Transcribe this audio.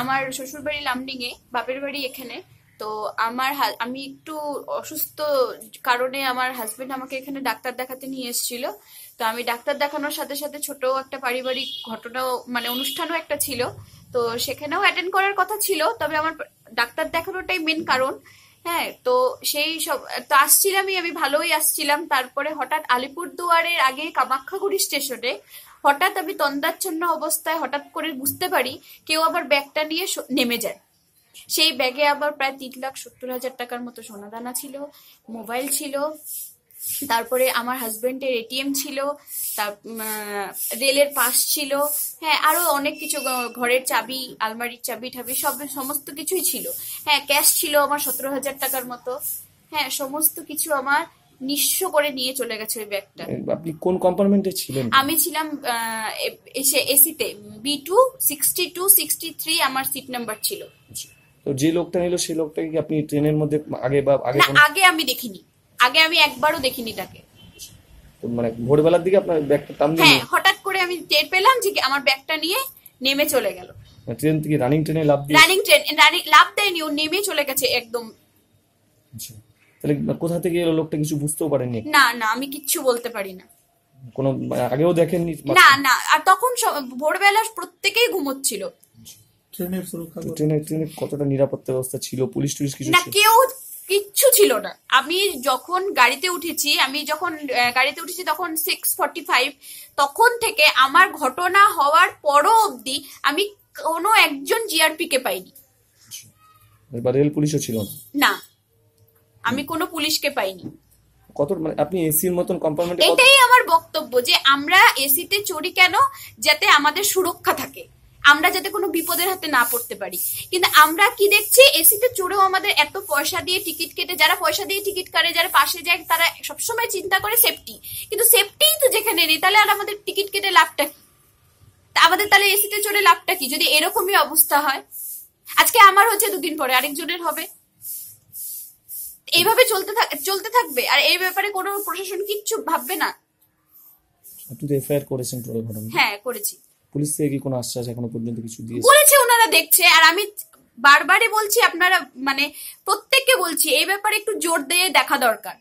আমার শ্বশুর বাড়ি লামডিং এ, বাপের বাড়ি এখানে। তো আমি একটু অসুস্থ কারণে আমার হাজবেন্ড আমাকে এখানে ডাক্তার দেখাতে নিয়ে এসেছিল। তো আমি ডাক্তার দেখানোর সাথে সাথে ছোট একটা পারিবারিক ঘটনাও মানে অনুষ্ঠানও একটা ছিল, তো সেখানেও অ্যাটেন্ড করার কথা ছিল, তবে আমার ডাক্তার দেখানোটাই মেন কারণ। হ্যাঁ, তো সেই সব তো আসছিলামই, আমি ভালোই আসছিলাম। তারপরে হঠাৎ আলিপুরদুয়ারের আগে কামাখ্যাগুড়ি স্টেশনে হঠাৎ আমি তন্দ্রাচ্ছন্ন অবস্থায় হঠাৎ করে বুঝতে পারি কেউ আবার ব্যাগটা নিয়ে নেমে যায়। সেই ব্যাগে আবার প্রায় 3,70,000 টাকার মতো সোনাদানা ছিল, মোবাইল ছিল, তারপরে আমার হাজবেন্ডের এটিএম ছিল, তার রেলের পাস ছিল, হ্যাঁ আরো অনেক কিছু, ঘরের চাবি, আলমারির চাবি ঠাবি সব সমস্ত কিছুই ছিল। হ্যাঁ, ক্যাশ ছিল আমার 17,000 টাকার মতো। হ্যাঁ, সমস্ত কিছু আমার নিঃস্ব করে নিয়ে চলে গেছে ওই ব্যাগটা। আপনি কোন কম্পার্টমেন্টে ছিলেন? আমি ছিলাম এসিতে, B2 62 63 আমার সিট নাম্বার ছিল। তো যে লোকটা নিল সেই লোকটাকে কি আপনি ট্রেনের মধ্যে আগে বা আগে না, আগে আমি দেখিনি, আগে আমি একবারও দেখিনি তাকে। মানে ভোরবেলার দিকে আপনার ব্যাগটা টান দিয়ে? হ্যাঁ, হঠাৎ করে আমি টের পেলাম যে আমার ব্যাগটা নিয়ে নেমে চলে গেল। ট্রেন থেকে রানিং ট্রেনে লাফ দিয়ে? রানিং লাফ দেয়নি, ও নেমে চলে গেছে একদম। আচ্ছা, তাহলে কোথা থেকে এলো লোকটা কিছু বুঝতেও পারেননি? না না, আমি কিচ্ছু বলতে পারি না। কোনো আগেও দেখেননি? না না, আর তখন ভোরবেলা প্রত্যেকেই ঘুমোচ্ছিল। ট্রেনে কতটা নিরাপত্তা ব্যবস্থা ছিল? পুলিশ টুলিশ কিছু? না, কেউ কিচ্ছু ছিল না। আমি যখন গাড়িতে উঠেছি তখন 6:45, তখন থেকে আমার ঘটনা হওয়ার পরও অবধি আমি কোনো একজন জিআরপি কে পাইনি। এবার রেল পুলিশও ছিল না? না, আমি কোনো পুলিশকে পাইনি। কত মানে আপনি এসির মতন কম্পার্টমেন্টে? এটাই আমার বক্তব্য যে আমরা এসিতে চড়ি কেন, যাতে আমাদের সুরক্ষা থাকে, আমরা যাতে কোনো বিপদের হাতে না পড়তে পারি। কিন্তু আমরা কি দেখছি, এসিতে চড়েও আমাদের এত পয়সা দিয়ে টিকিট কেটে, যারা পয়সা দিয়ে টিকিট কাটে, যারা পাশে যায়, তারা সবসময় চিন্তা করে সেফটি, কিন্তু সেফটিই তো যেখানে নেই, তাহলে আর আমাদের টিকিট কেটে লাভটা কি? আমাদের তাহলে এসিতে চড়ে লাভটা কি যদি এরকমই অবস্থা হয়? আজকে আমার হচ্ছে, দুদিন পরে আরেকজনের হবে, এইভাবে চলতে থাকবে, আর এই ব্যাপারে কোনো প্রশাসন কিচ্ছু ভাববে না। আপনি তো এফআইআর করেছেন পুরো ঘটনা? হ্যাঁ, করেছি। পুলিশ থেকে কি কোনো আশ্বাস এখনো পর্যন্ত কিছু দিয়েছে? বলেছে ওনারা দেখছে, আর আমি বারবারই বলছি, আপনারা মানে প্রত্যেককে বলছি এই ব্যাপারে একটু জোর দিয়ে দেখা দরকার।